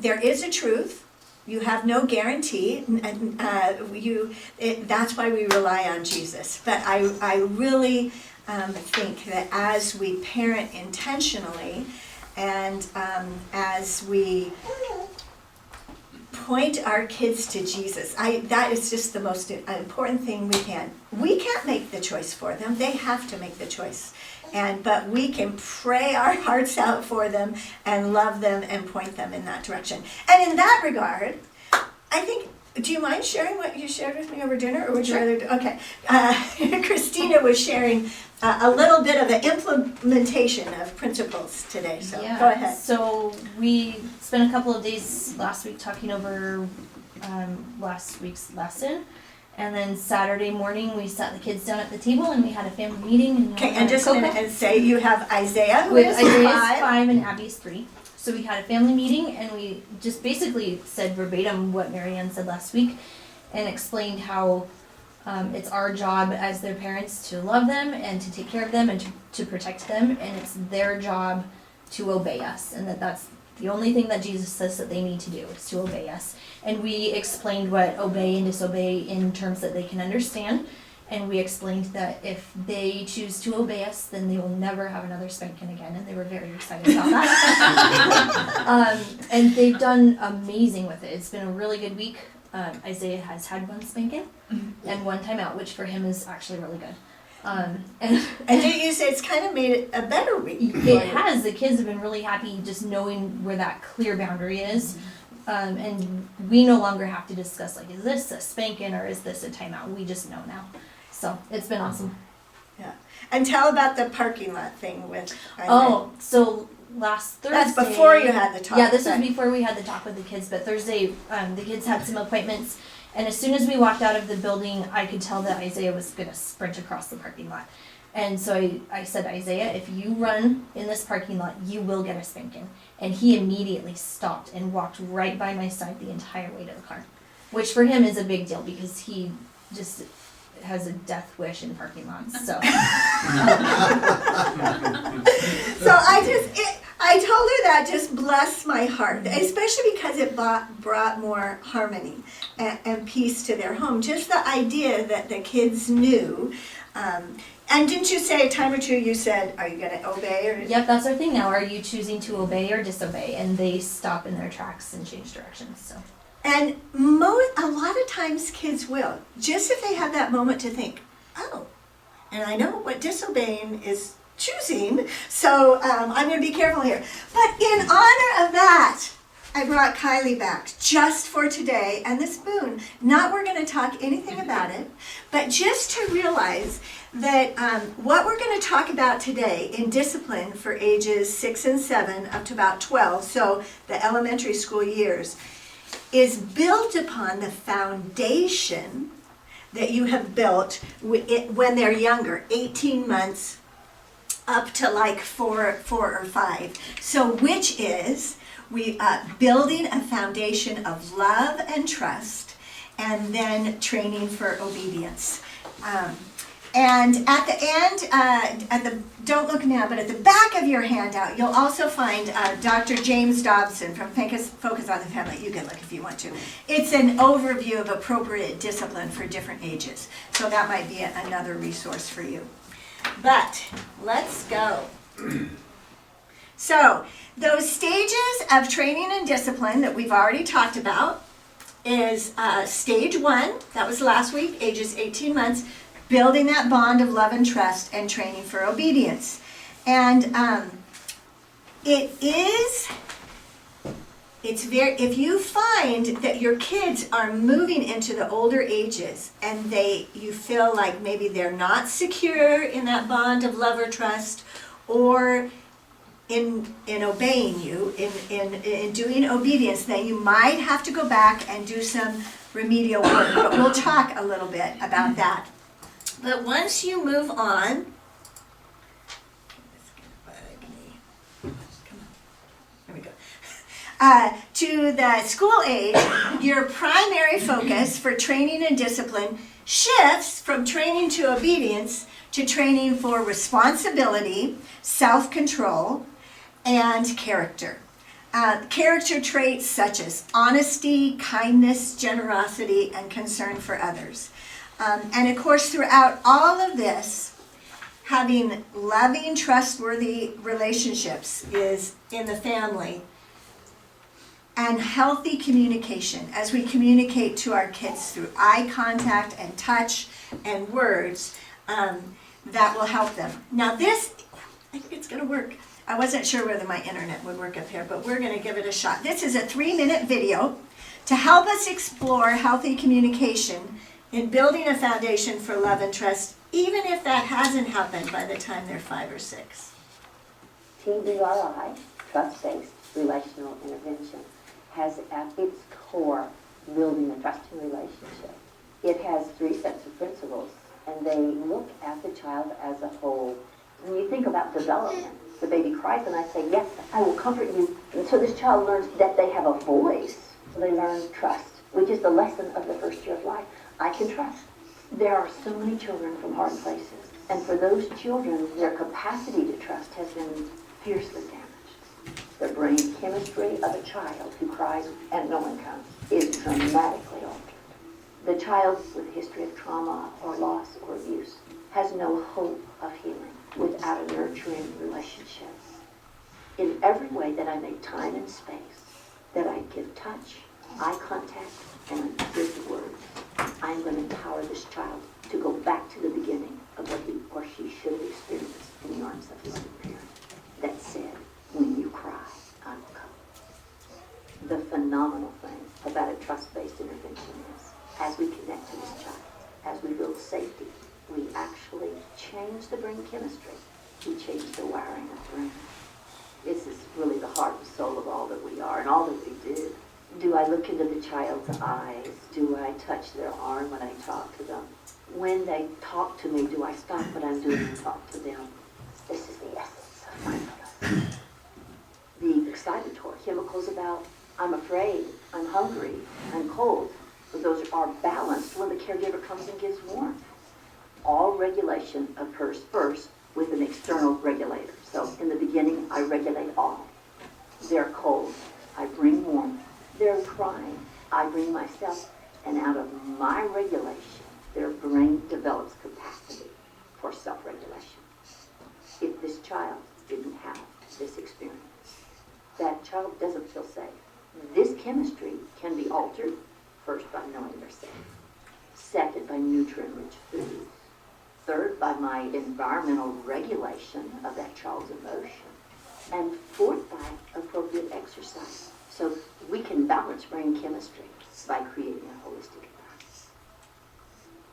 there is a truth. You have no guarantee, and that's why we rely on Jesus. But I really think that as we parent intentionally, and as we point our kids to Jesus, that is just the most important thing we can. We can't make the choice for them. They have to make the choice. But we can pray our hearts out for them and love them and point them in that direction. And in that regard, I think, do you mind sharing what you shared with me over dinner, or would you rather? Okay. Christina was sharing a little bit of the implementation of principles today, so go ahead. So we spent a couple of days last week talking over last week's lesson. And then Saturday morning, we sat the kids down at the table and we had a family meeting. Okay, and just a minute, and say you have Isaiah, who is Isaiah's 5. 5 and Abby's 3. So we had a family meeting and we just basically said verbatim what Marianne said last week and explained how it's our job as their parents to love them and to take care of them and to protect them, and it's their job to obey us, and that's the only thing that Jesus says that they need to do is to obey us. And we explained what obey and disobey in terms that they can understand. And we explained that if they choose to obey us, then they will never have another spanking again. And they were very excited about that. And they've done amazing with it. It's been a really good week. Isaiah has had one spanking and one timeout, which for him is actually really good. And did you say it's kind of made it a better week? It has. The kids have been really happy just knowing where that clear boundary is. And we no longer have to discuss, like, is this a spanking or is this a timeout? We just know now. So it's been awesome. Yeah. And tell about the parking lot thing with so last Thursday. That's before you had the talk. Yeah, this was before we had the talk with the kids, but Thursday the kids had some appointments. And as soon as we walked out of the building, I could tell that Isaiah was going to sprint across the parking lot. And so I said, Isaiah, if you run in this parking lot, you will get a spanking. And he immediately stopped and walked right by my side the entire way to the car, which for him is a big deal because he just has a death wish in parking lots. So, so I told her that just blessed my heart, especially because it brought more harmony and peace to their home. Just the idea that the kids knew. And didn't you say a time or two, you said, are you going to obey? Or? Yep, that's our thing now. Are you choosing to obey or disobey? And they stop in their tracks and change directions. So. And a lot of times kids will, just if they have that moment to think, oh, and I know what disobeying is choosing, so I'm going to be careful here. But in honor of that, I brought Kylie back just for today and the spoon. Not we're going to talk anything about it, but just to realize that what we're going to talk about today in discipline for ages 6 and 7 up to about 12, so the elementary school years, is built upon the foundation that you have built when they're younger, 18 months up to like 4 or 5. So which is building a foundation of love and trust, and then training for obedience. And at the end, don't look now, but at the back of your handout, you'll also find Dr. James Dobson from Focus on the Family. You can look if you want to. It's an overview of appropriate discipline for different ages. So that might be another resource for you. But let's go. So those stages of training and discipline that we've already talked about is stage 1, that was last week, ages 18 months, building that bond of love and trust and training for obedience. And if you find that your kids are moving into the older ages and you feel like maybe they're not secure in that bond of love or trust, or in obeying you, in doing obedience, then you might have to go back and do some remedial work. But we'll talk a little bit about that. But once you move on, to the school age, your primary focus for training and discipline shifts from training to obedience to training for responsibility, self-control, and character. Character traits such as honesty, kindness, generosity, and concern for others. And of course, throughout all of this, having loving, trustworthy relationships is in the family, and healthy communication as we communicate to our kids through eye contact and touch and words, that will help them. Now this, I think it's going to work. I wasn't sure whether my internet would work up here, but we're going to give it a shot. This is a 3-minute video to help us explore healthy communication in building a foundation for love and trust, even if that hasn't happened by the time they're 5 or 6. TBRI, Trust-Based Relational Intervention, has at its core building a trusting relationship. It has 3 sets of principles, and they look at the child as a whole. When you think about development, the baby cries and I say, yes, I will comfort you. And so this child learns that they have a voice. So they learn trust, which is the lesson of the first year of life. I can trust. There are so many children from hard places. And for those children, their capacity to trust has been fiercely damaged. The brain chemistry of a child who cries and no one comes is dramatically altered. The child with a history of trauma or loss or abuse has no hope of healing without a nurturing relationship. In every way that I make time and space, that I give touch, eye contact, and good words, I'm going to empower this child to go back to the beginning of what he or she should have experienced in the arms of his parent that said, when you cry, I will come. The phenomenal thing about a trust-based intervention is, as we connect to this child, as we build safety, we actually change the brain chemistry. We change the wiring of the brain. This is really the heart and soul of all that we are and all that we do. Do I look into the child's eyes? Do I touch their arm when I talk to them? When they talk to me, do I stop what I'm doing and talk to them? This is the essence of mindfulness. The excitatory chemicals about I'm afraid, I'm hungry, I'm cold, but those are balanced when the caregiver comes and gives warmth. All regulation occurs first with an external regulator. So in the beginning, I regulate all. They're cold, I bring warmth. They're crying, I bring myself. And out of my regulation, their brain develops capacity for self-regulation. If this child didn't have this experience, that child doesn't feel safe. This chemistry can be altered, first by knowing they're safe, second by nutrient-rich foods, third by my environmental regulation of that child's emotion, and fourth by appropriate exercise. So we can balance brain chemistry by creating a holistic environment.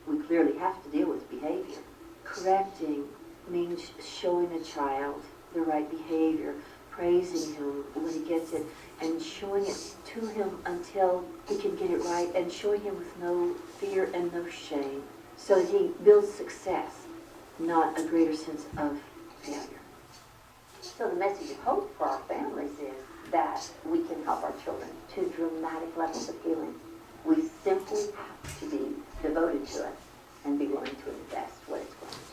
We clearly have to deal with behavior. Correcting means showing a child the right behavior, praising him when he gets it, and showing it to him until he can get it right, and showing him with no fear and no shame, so that he builds success, not a greater sense of failure. So the message of hope for our families is that we can help our children to dramatic levels of healing. We simply have to be devoted to it and be willing to invest what it's going to take.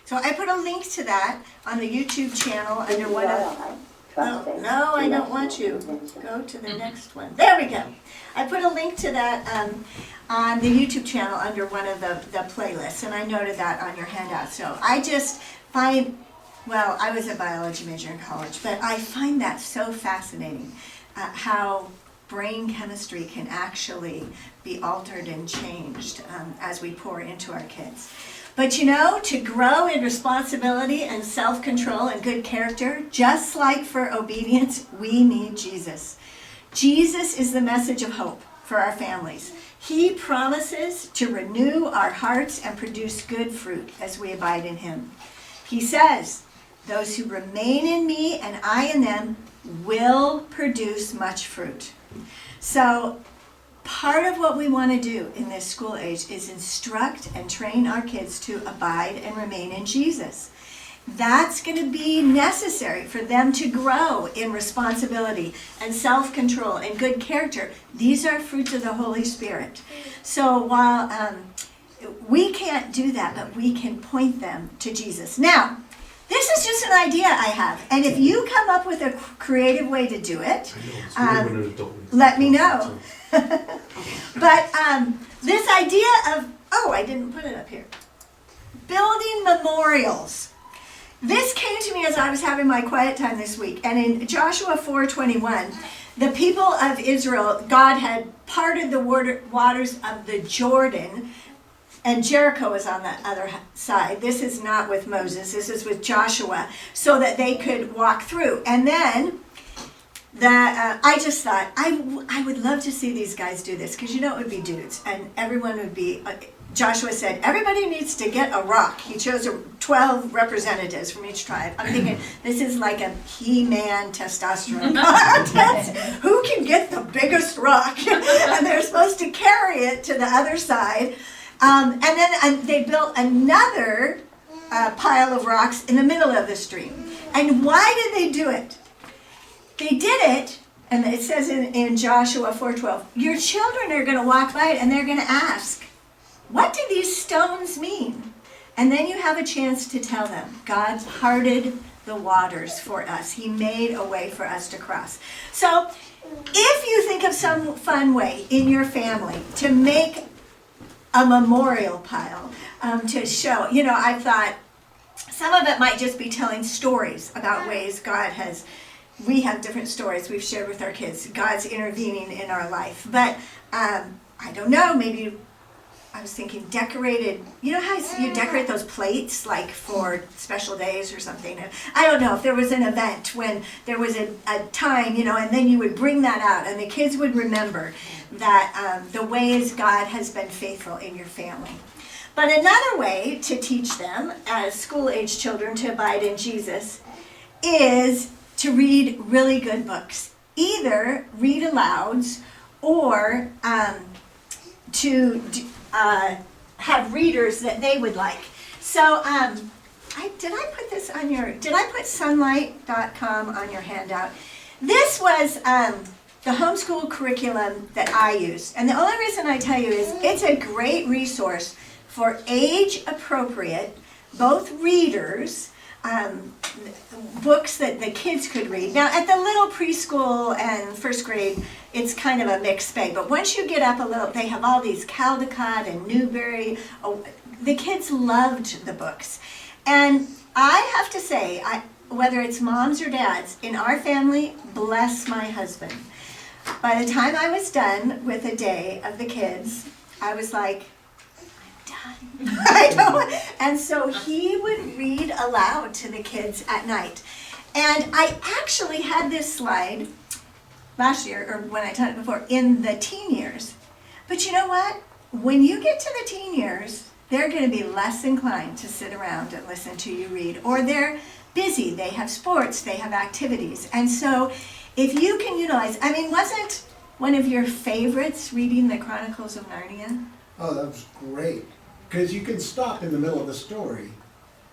So I put a link to that on the YouTube channel under one of... Trust-based No, I don't want you. intervention. Go to the next one. There we go. I put a link to that on the YouTube channel under one of the playlists, and I noted that on your handout. So I just find, well, I was a biology major in college, but I find that so fascinating, how brain chemistry can actually be altered and changed as we pour into our kids. But you know, to grow in responsibility and self-control and good character, just like for obedience, we need Jesus. Jesus is the message of hope for our families. He promises to renew our hearts and produce good fruit as we abide in him. He says, those who remain in me and I in them will produce much fruit. So part of what we want to do in this school age is instruct and train our kids to abide and remain in Jesus. That's going to be necessary for them to grow in responsibility and self-control and good character. These are fruits of the Holy Spirit. So while we can't do that, but we can point them to Jesus. Now, This is just an idea I have, and if you come up with a creative way to do it, let me know. But this idea of, I didn't put it up here. Building memorials. This came to me as I was having my quiet time this week, and in Joshua 4:21, the people of Israel, God had parted the waters of the Jordan, and Jericho is on the other side. This is not with Moses, this is with Joshua, so that they could walk through. And then I just thought, I would love to see these guys do this, because it would be dudes, and everyone would be, Joshua said, everybody needs to get a rock. He chose 12 representatives from each tribe. I'm thinking, this is like a He-Man testosterone contest. Who can get the biggest rock? And they're supposed to carry it to the other side. And then they built another pile of rocks in the middle of the stream. And why did they do it? They did it, and it says in Joshua 4:12, your children are going to walk by it and they're going to ask, what do these stones mean? And then you have a chance to tell them, God parted the waters for us. He made a way for us to cross. So if you think of some fun way in your family to make a memorial pile, to show, I thought some of it might just be telling stories about ways we have different stories we've shared with our kids. God's intervening in our life. But I don't know, maybe I was thinking decorated, how you decorate those plates like for special days or something. And I don't know if there was an event when there was a time, and then you would bring that out and the kids would remember that the ways God has been faithful in your family. But another way to teach them as school-age children to abide in Jesus is to read really good books. Either read alouds or to have readers that they would like. So did I put sunlight.com on your handout? This was the homeschool curriculum that I used. And the only reason I tell you is it's a great resource for age appropriate, both readers, books that the kids could read. Now at the little preschool and first grade, it's kind of a mixed bag, but once you get up a little, they have all these Caldecott and Newberry. The kids loved the books. And I have to say, whether it's moms or dads, in our family, bless my husband. By the time I was done with a day of the kids, I was like, I'm done. I know. And so he would read aloud to the kids at night. And I actually had this slide last year, or when I taught it before, in the teen years. But you know what? When you get to the teen years, they're going to be less inclined to sit around and listen to you read. Or they're busy, they have sports, they have activities. And so if you can utilize, wasn't one of your favorites reading the Chronicles of Narnia? Oh, that was great. Because you could stop in the middle of the story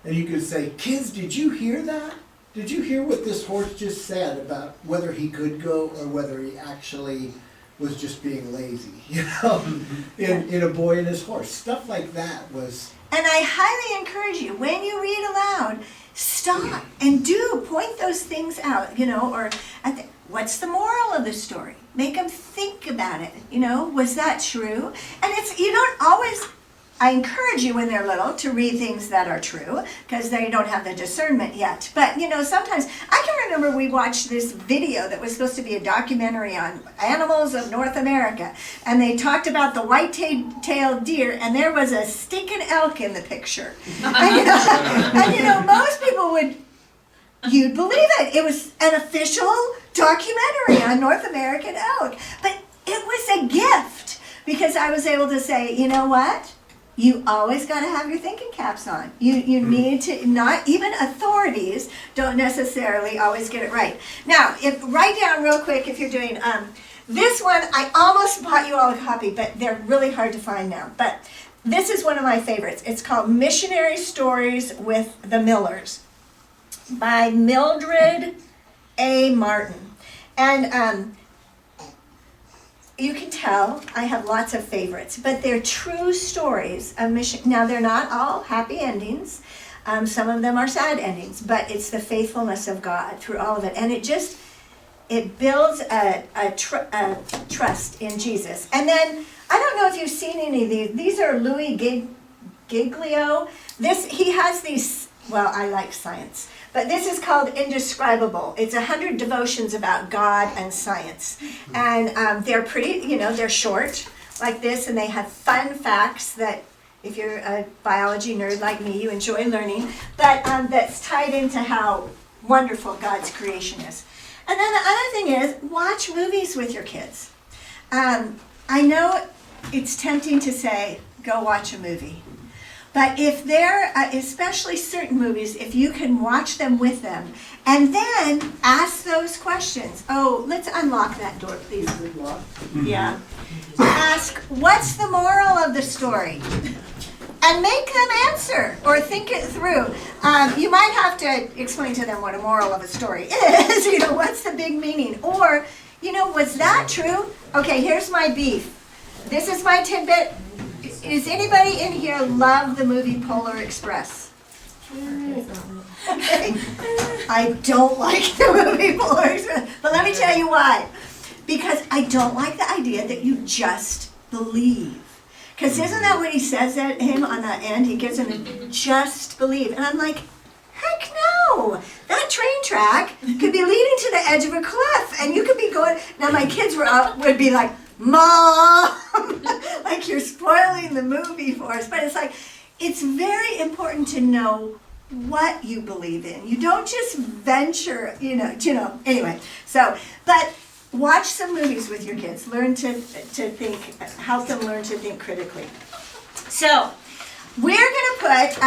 and you could say, kids, did you hear that? Did you hear what this horse just said about whether he could go or whether he actually was just being lazy, in A Boy and His Horse? Stuff like that was... And I highly encourage you, when you read aloud, stop and point those things out, or what's the moral of the story? Make them think about it, was that true? And you don't always... I encourage you when they're little to read things that are true because they don't have the discernment yet. But, sometimes I can remember we watched this video that was supposed to be a documentary on animals of North America. And they talked about the white-tailed deer, and there was a stinking elk in the picture. And most people you'd believe it. It was an official documentary on North American elk. But it was a gift because I was able to say, you know what? You always got to have your thinking caps on. You need to, not even authorities don't necessarily always get it right. Now, write down real quick if you're doing, this one, I almost bought you all a copy, but they're really hard to find now. But this is one of my favorites. It's called Missionary Stories with the Millers by Mildred A. Martin. And you can tell I have lots of favorites, but they're true stories of mission. Now, they're not all happy endings. Some of them are sad endings, but it's the faithfulness of God through all of it. And it builds a trust in Jesus. And then, I don't know if you've seen any of these. These are Louis Giglio. He has these, well, I like science, but this is called Indescribable. It's 100 devotions about God and science. And they're pretty, they're short like this, and they have fun facts that, if you're a biology nerd like me, you enjoy learning, but that's tied into how wonderful God's creation is. And then the other thing is, watch movies with your kids. I know it's tempting to say, go watch a movie. But if they're, especially certain movies, if you can watch them with them, and then ask those questions. Oh, let's unlock that door, please. Yeah. Ask, what's the moral of the story? And make them answer or think it through. You might have to explain to them what a moral of a story is. What's the big meaning? Or, was that true? Okay, here's my beef. This is my tidbit. Does anybody in here love the movie Polar Express? Okay. I don't like the movie Polar Express. But let me tell you why. Because I don't like the idea that you just believe. Because isn't that what he says at him on the end? He gives him a just believe. And I'm like, heck no. That train track could be leading to the edge of a cliff. And you could be going. Now my kids would be like, Mom, like you're spoiling the movie for us. But it's like, it's very important to know what you believe in. You don't just venture, anyway. So, but watch some movies with your kids. Learn to think, help them learn to think critically. So, we're going to put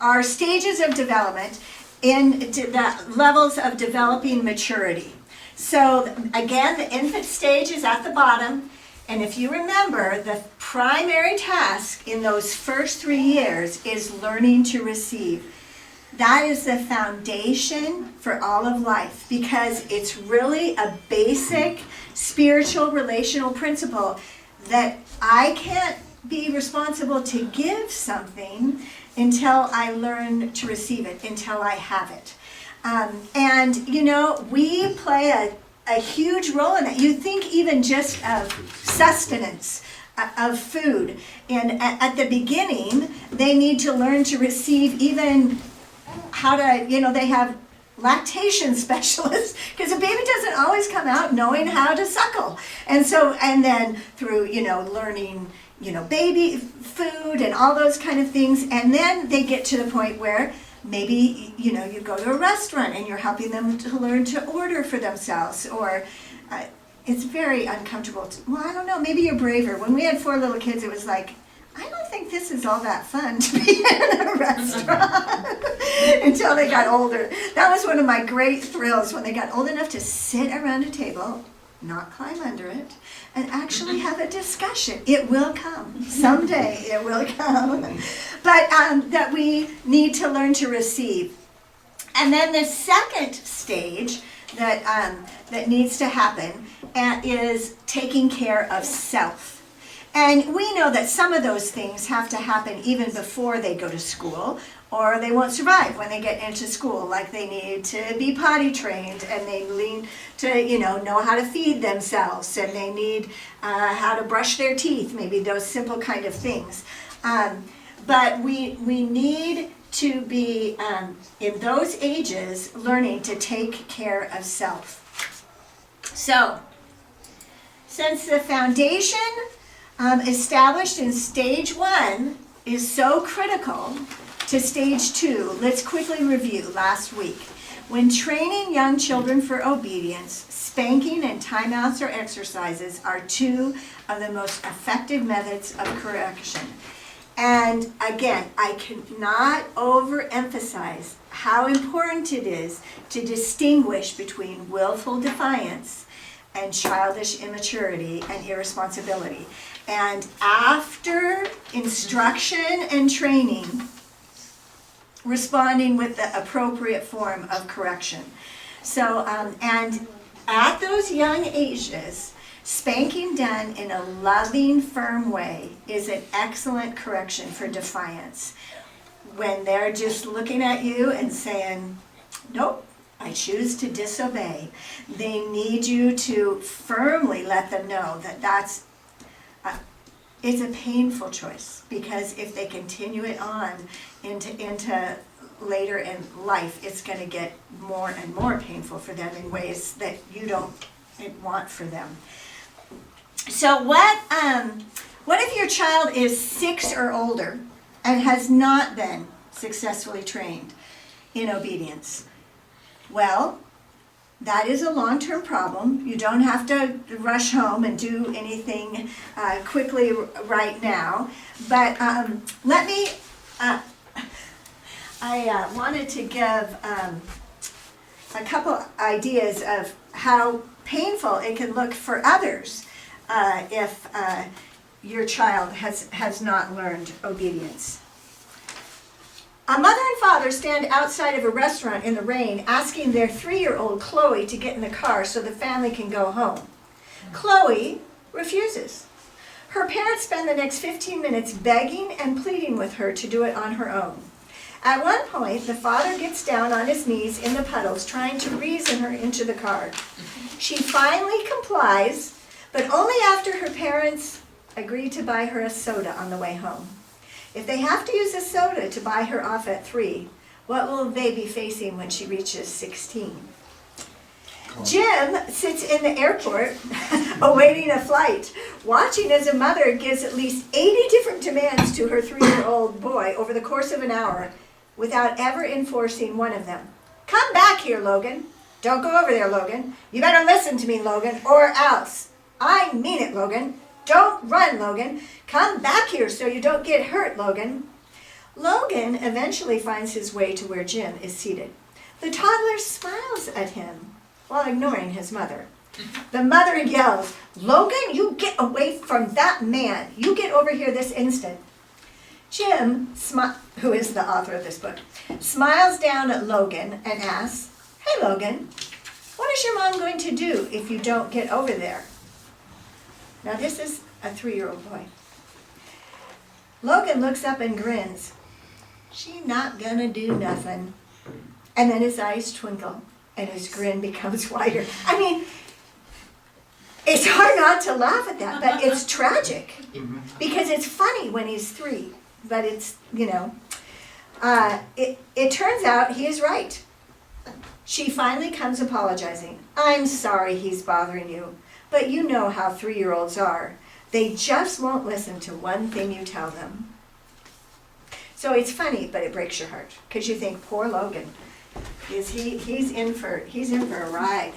our stages of development into the levels of developing maturity. So, again, the infant stage is at the bottom. And if you remember, the primary task in those first 3 years is learning to receive. That is the foundation for all of life, because it's really a basic spiritual relational principle that I can't be responsible to give something until I learn to receive it, until I have it. We play a huge role in that. You think even just of sustenance, of food. And at the beginning, they need to learn to receive even how to, they have lactation specialists, because a baby doesn't always come out knowing how to suckle. And then through, learning, baby food and all those kind of things. And then they get to the point where maybe, you go to a restaurant and you're helping them to learn to order for themselves, or it's very uncomfortable. I don't know, maybe you're braver. When we had 4 little kids, it was like, I don't think this is all that fun to be in a restaurant until they got older. That was one of my great thrills, when they got old enough to sit around a table, not climb under it, and actually have a discussion. It will come. Someday it will come. But that we need to learn to receive. And then the second stage that needs to happen is taking care of self. And we know that some of those things have to happen even before they go to school, or they won't survive when they get into school. Like they need to be potty trained, and they need to, know how to feed themselves, and they need how to brush their teeth, maybe those simple kind of things. But we need to be, in those ages, learning to take care of self. So, since the foundation established in stage 1 is so critical to stage 2, let's quickly review last week. When training young children for obedience, spanking and timeouts or exercises are 2 of the most effective methods of correction. And again, I cannot overemphasize how important it is to distinguish between willful defiance and childish immaturity and irresponsibility. And after instruction and training, responding with the appropriate form of correction. So, and at those young ages, spanking done in a loving, firm way is an excellent correction for defiance. when they're just looking at you and saying, nope, I choose to disobey. They need you to firmly let them know that it's a painful choice, because if they continue it on into later in life, it's going to get more and more painful for them in ways that you don't want for them. So what if your child is 6 or older and has not been successfully trained in obedience? Well, that is a long-term problem. You don't have to rush home and do anything quickly right now. But let me, I wanted to give a couple ideas of how painful it can look for others if your child has not learned obedience. A mother and father stand outside of a restaurant in the rain asking their 3-year-old Chloe to get in the car so the family can go home. Chloe refuses. Her parents spend the next 15 minutes begging and pleading with her to do it on her own. At one point, the father gets down on his knees in the puddles trying to reason her into the car. She finally complies, but only after her parents agree to buy her a soda on the way home. If they have to use a soda to buy her off at 3, what will they be facing when she reaches 16? Jim sits in the airport awaiting a flight, watching as a mother gives at least 80 different demands to her 3-year-old boy over the course of an hour without ever enforcing one of them. Come back here, Logan. Don't go over there, Logan. You better listen to me, Logan, or else. I mean it, Logan. Don't run, Logan. Come back here so you don't get hurt, Logan. Logan eventually finds his way to where Jim is seated. The toddler smiles at him while ignoring his mother. The mother yells, Logan, you get away from that man. You get over here this instant. Jim, who is the author of this book, smiles down at Logan and asks, Hey, Logan, what is your mom going to do if you don't get over there? Now this is a 3-year-old boy. Logan looks up and grins. She not gonna do nothing. And then his eyes twinkle and his grin becomes wider. I mean, it's hard not to laugh at that, but it's tragic. Because it's funny when he's 3, but it's, it turns out he is right. She finally comes apologizing. I'm sorry he's bothering you. But you know how 3-year-olds are. They just won't listen to one thing you tell them. So it's funny, but it breaks your heart. Because you think, poor Logan, he's in for a ride.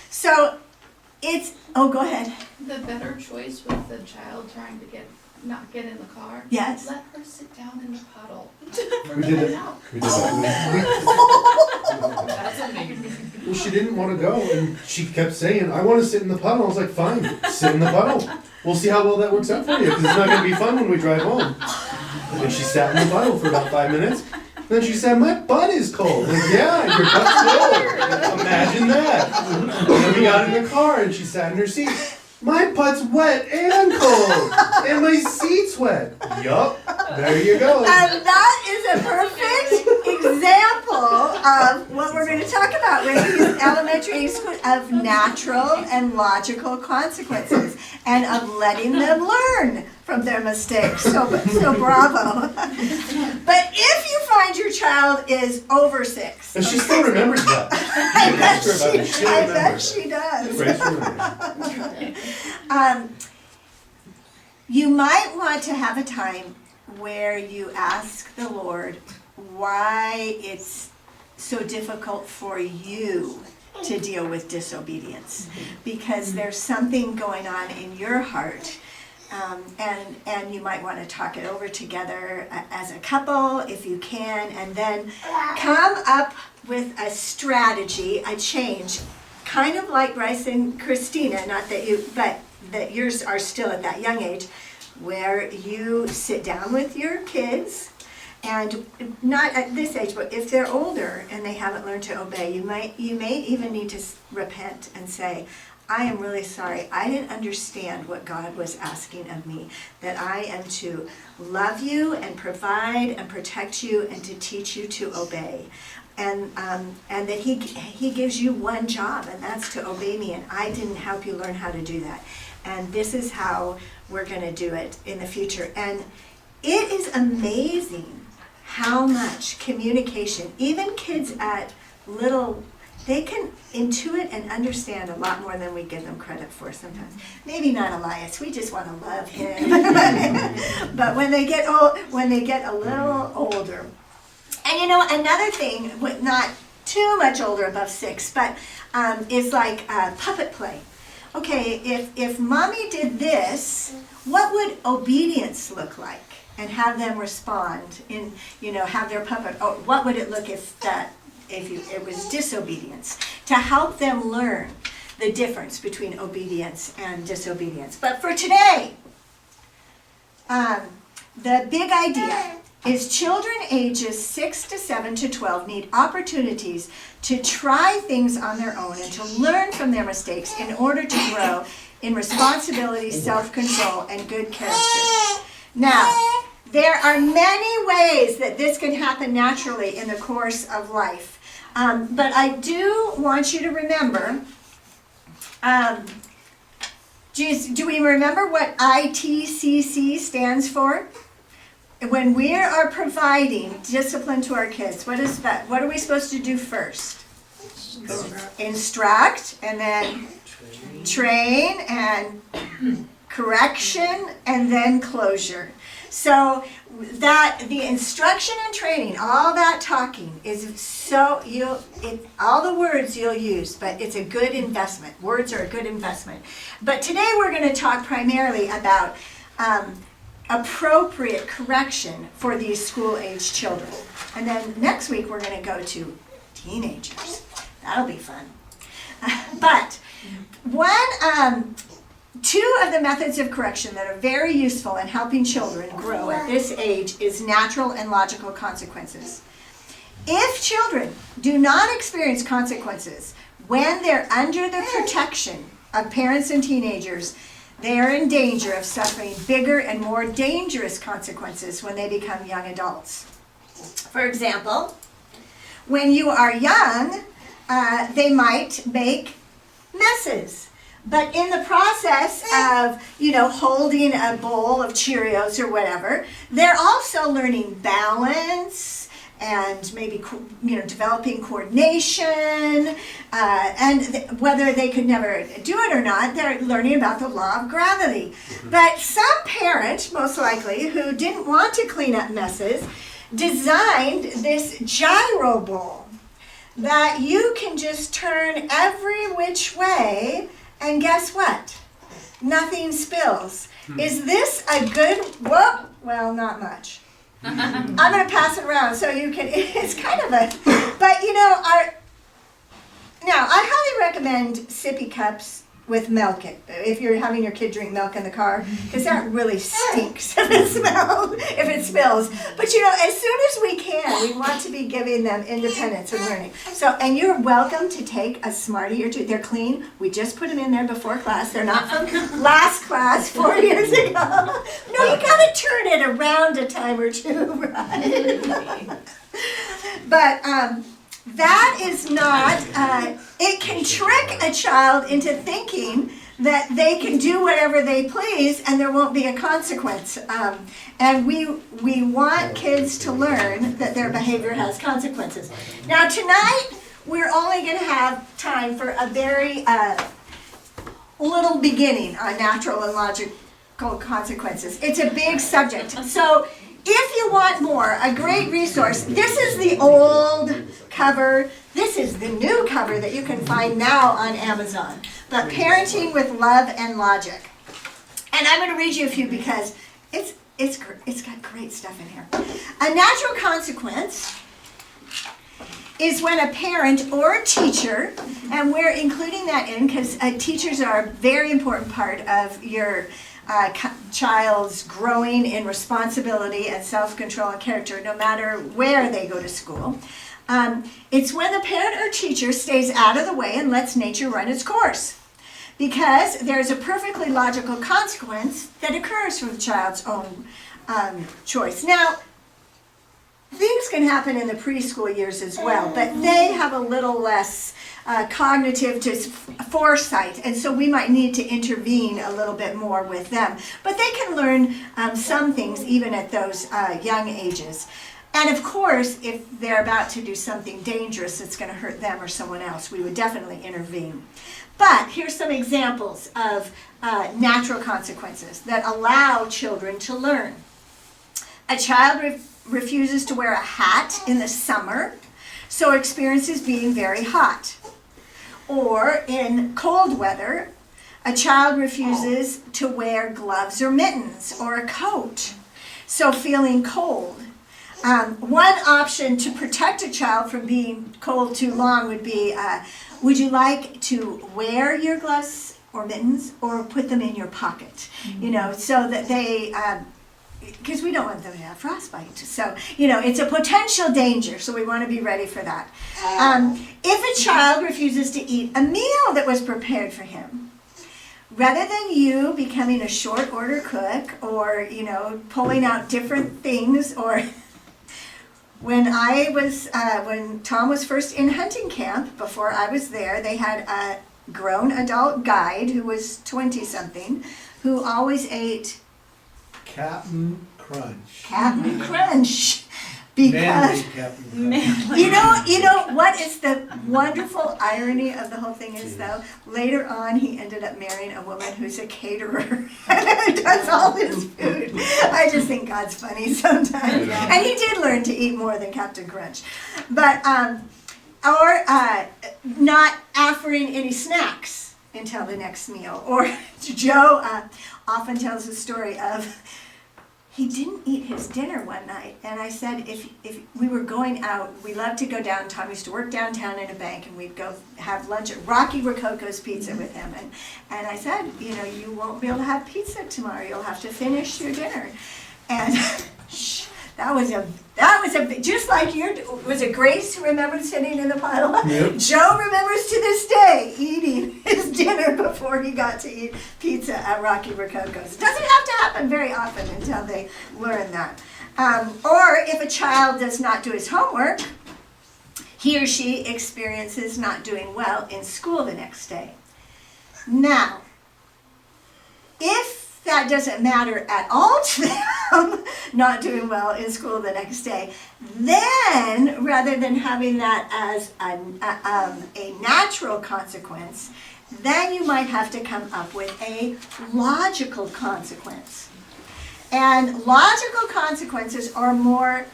So it's, go ahead. The better choice with the child trying to not get in the car. Yes. Let her sit down in the puddle. We did it. We did that. That's amazing. Well, she didn't want to go, and she kept saying, I want to sit in the puddle. I was like, fine, sit in the puddle. We'll see how well that works out for you, because it's not going to be fun when we drive home. And she sat in the puddle for about 5 minutes. Then she said, my butt is cold. Like, yeah, your butt's cold. Imagine that. And then we got in the car, and she sat in her seat. My butt's wet and cold, and my seat's wet. Yup, there you go. And that is a perfect example of what we're going to talk about with these elementary school, of natural and logical consequences, and of letting them learn from their mistakes. So bravo. But if you find your child is over 6. And she still remembers that. I bet she does. Praise her. You might want to have a time where you ask the Lord why it's so difficult for you to deal with disobedience, because there's something going on in your heart, and you might want to talk it over together as a couple if you can, and then come up with a strategy, a change, kind of like Bryce and Christina, not that you, but that yours are still at that young age, where you sit down with your kids, and not at this age, but if they're older and they haven't learned to obey, you may even need to repent and say, I am really sorry. I didn't understand what God was asking of me, that I am to love you and provide and protect you and to teach you to obey. And that he gives you one job, and that's to obey me, and I didn't help you learn how to do that. And this is how we're going to do it in the future. And it is amazing how much communication, even kids at little, they can intuit and understand a lot more than we give them credit for sometimes. Maybe not Elias, we just want to love him. But when they get a little older, and you know, another thing, not too much older, above 6, but is like puppet play. Okay, if mommy did this, what would obedience look like? And have them respond in, have their puppet. Oh, what would it look if it was disobedience? To help them learn the difference between obedience and disobedience. But for today, the big idea is children ages 6 to 7 to 12 need opportunities to try things on their own and to learn from their mistakes in order to grow in responsibility, self-control, and good character. Now, there are many ways that this can happen naturally in the course of life. But I do want you to remember, do we remember what ITCC stands for? When we are providing discipline to our kids, what is that? What are we supposed to do first? Instruct, and then train, and correction, and then closure. So that the instruction and training, all that talking is all the words you'll use, but it's a good investment. Words are a good investment. But today we're going to talk primarily about appropriate correction for these school-age children. And then next week we're going to go to teenagers. That'll be fun. But two of the methods of correction that are very useful in helping children grow at this age is natural and logical consequences. If children do not experience consequences when they're under the protection of parents and teenagers, they are in danger of suffering bigger and more dangerous consequences when they become young adults. For example, when you are young, they might make messes. But in the process of, holding a bowl of Cheerios or whatever, they're also learning balance and maybe, developing coordination. And whether they could never do it or not, they're learning about the law of gravity. But some parent, most likely, who didn't want to clean up messes, designed this gyro bowl that you can just turn every which way. And guess what? Nothing spills. Is this a good, well, not much. I'm going to pass it around so you can, it's kind of a, but now I highly recommend sippy cups with milk if you're having your kid drink milk in the car, because that really stinks if it spills. But as soon as we can, we want to be giving them independence and learning. So, and you're welcome to take a Smartie or two. They're clean. We just put them in there before class. They're not from last class 4 years ago. No, you gotta turn it around a time or two, right? But that is not, it can trick a child into thinking that they can do whatever they please and there won't be a consequence. And we want kids to learn that their behavior has consequences. Now tonight, we're only going to have time for a very little beginning on natural and logical consequences. It's a big subject. So if you want more, a great resource, this is the old cover. This is the new cover that you can find now on Amazon. But Parenting with Love and Logic. And I'm going to read you a few because it's got great stuff in here. A natural consequence is when a parent or a teacher, and we're including that in because teachers are a very important part of your child's growing in responsibility and self-control and character, no matter where they go to school. It's when the parent or teacher stays out of the way and lets nature run its course. because there's a perfectly logical consequence that occurs from the child's own choice. Now, things can happen in the preschool years as well, but they have a little less cognitive foresight, and so we might need to intervene a little bit more with them. But they can learn some things even at those young ages. And of course, if they're about to do something dangerous that's going to hurt them or someone else, we would definitely intervene. But here's some examples of natural consequences that allow children to learn. A child refuses to wear a hat in the summer, so experiences being very hot. Or in cold weather, a child refuses to wear gloves or mittens or a coat, so feeling cold. One option to protect a child from being cold too long would be, would you like to wear your gloves or mittens or put them in your pocket? You know, so that they, because we don't want them to have frostbite. So, you know, it's a potential danger, so we want to be ready for that. If a child refuses to eat a meal that was prepared for him, rather than you becoming a short order cook or, you know, pulling out different things, or when Tom was first in hunting camp, before I was there, they had a grown adult guide who was 20-something, who always ate Captain Crunch. Captain Crunch, because Manly Captain Crunch. you know what is the wonderful irony of the whole thing is, though, later on he ended up marrying a woman who's a caterer and does all his food. I just think God's funny sometimes, and he did learn to eat more than Captain Crunch, but or not offering any snacks until the next meal. Or Joe often tells the story of, he didn't eat his dinner one night, and I said, if we were going out, we loved to go down. Tom used to work downtown in a bank, and we'd go have lunch at Rocky Rococo's Pizza with him. And I said, you know, you won't be able to have pizza tomorrow. You'll have to finish your dinner. And that was a just like was it Grace who remembered sitting in the pile? Yep. Joe remembers to this day eating his dinner before he got to eat pizza at Rocky Rococo's. It doesn't have to happen very often until they learn that. Or if a child does not do his homework, he or she experiences not doing well in school the next day. Now, if that doesn't matter at all to them, not doing well in school the next day, then rather than having that as a natural consequence, then you might have to come up with a logical consequence. And logical consequences are more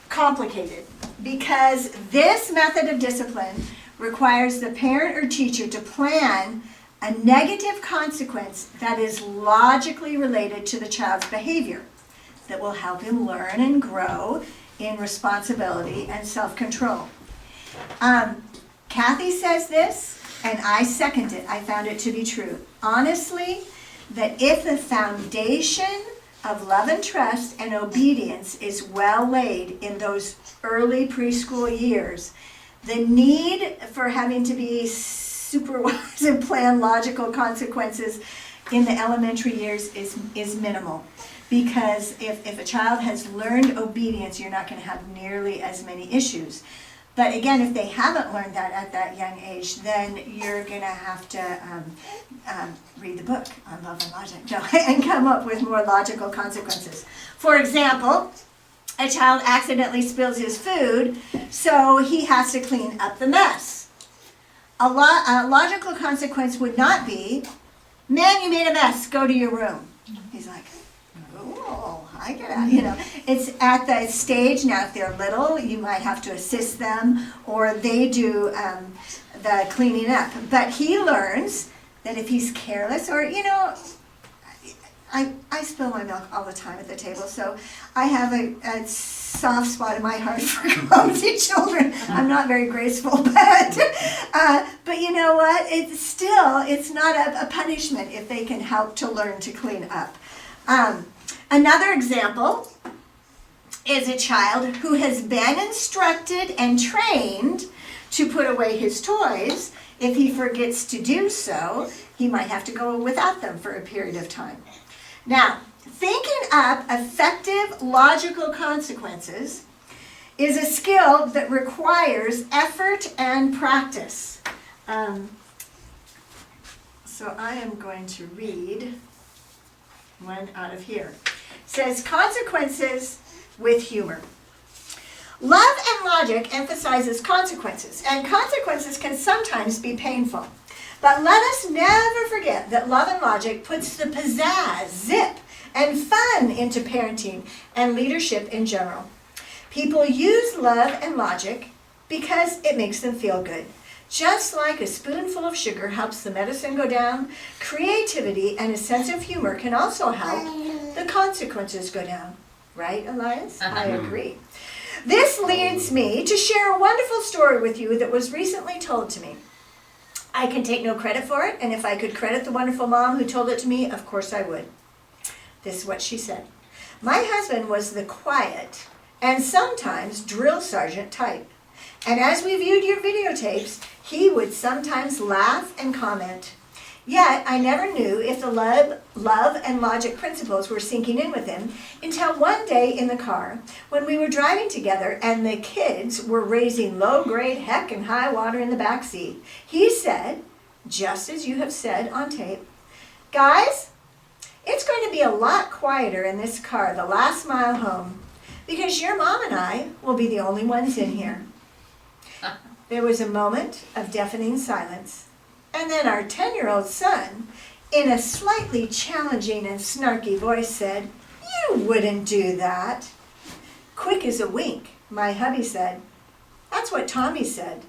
complicated because this method of discipline requires the parent or teacher to plan a negative consequence that is logically related to the child's behavior that will help him learn and grow in responsibility and self-control. Kathy says this, and I second it. I found it to be true. Honestly, that if the foundation of love and trust and obedience is well laid in those early preschool years, the need for having to be supervise and plan logical consequences in the elementary years is minimal. Because if a child has learned obedience, you're not going to have nearly as many issues. But again, if they haven't learned that at that young age, then you're going to have to read the book on love and logic and come up with more logical consequences. For example, a child accidentally spills his food, so he has to clean up the mess. A logical consequence would not be, man, you made a mess, go to your room. He's like, oh, I get it. You know, it's at the stage now, if they're little, you might have to assist them, or they do the cleaning up. But he learns that if he's careless, or, you know, I spill my milk all the time at the table, so I have a soft spot in my heart for clumsy children. I'm not very graceful, but you know what? It's not a punishment if they can help to learn to clean up. Another example is a child who has been instructed and trained to put away his toys If he forgets to do so, he might have to go without them for a period of time. Now, thinking up effective logical consequences is a skill that requires effort and practice. So I am going to read one out of here. It says, consequences with humor. Love and logic emphasizes consequences, and consequences can sometimes be painful. But let us never forget that love and logic puts the pizzazz, zip, and fun into parenting and leadership in general. People use love and logic because it makes them feel good. Just like a spoonful of sugar helps the medicine go down, creativity and a sense of humor can also help the consequences go down. Right, Elias? I agree. This leads me to share a wonderful story with you that was recently told to me. I can take no credit for it, and if I could credit the wonderful mom who told it to me, of course I would. This is what she said. My husband was the quiet and sometimes drill sergeant type. And as we viewed your videotapes, he would sometimes laugh and comment. Yet, I never knew if the love and logic principles were sinking in with him until one day in the car when we were driving together and the kids were raising low-grade heck and high water in the back seat. He said, just as you have said on tape, guys, it's going to be a lot quieter in this car the last mile home because your mom and I will be the only ones in here. There was a moment of deafening silence, and then our 10-year-old son, in a slightly challenging and snarky voice, said, "You wouldn't do that." Quick as a wink, my hubby said, "That's what Tommy said."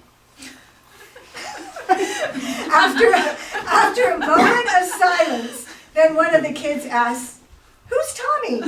After a moment of silence, then one of the kids asked, "Who's Tommy?"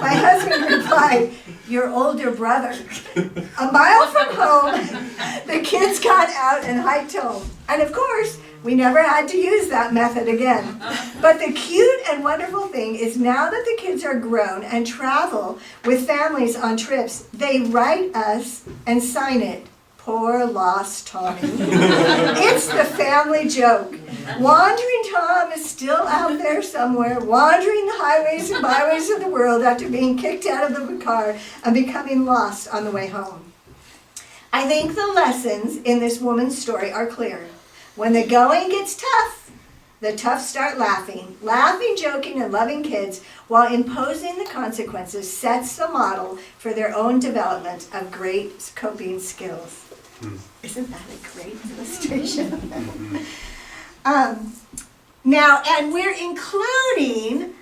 My husband replied, "Your older brother." A mile from home, the kids got out and hiked home. And of course, we never had to use that method again. But the cute and wonderful thing is now that the kids are grown and travel with families on trips, they write us and sign it, "Poor lost Tommy." It's the family joke. Wandering Tom is still out there somewhere, wandering the highways and byways of the world after being kicked out of the car and becoming lost on the way home. I think the lessons in this woman's story are clear. When the going gets tough, the tough start laughing. Laughing, joking, and loving kids while imposing the consequences sets the model for their own development of great coping skills. Isn't that a great illustration? Now, and we're including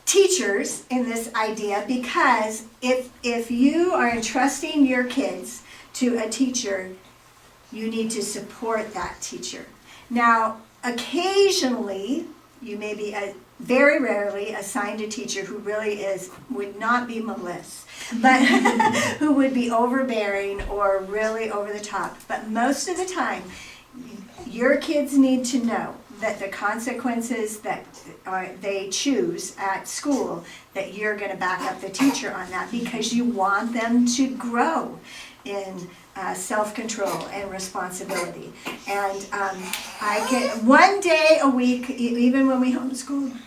teachers in this idea because if you are entrusting your kids to a teacher, you need to support that teacher. Now, occasionally, you may be very rarely assigned a teacher who really would not be Melissa, but who would be overbearing or really over the top. But most of the time, your kids need to know that the consequences that they choose at school, that you're going to back up the teacher on that because you want them to grow in self-control and responsibility. And I get one day a week, even when we homeschool,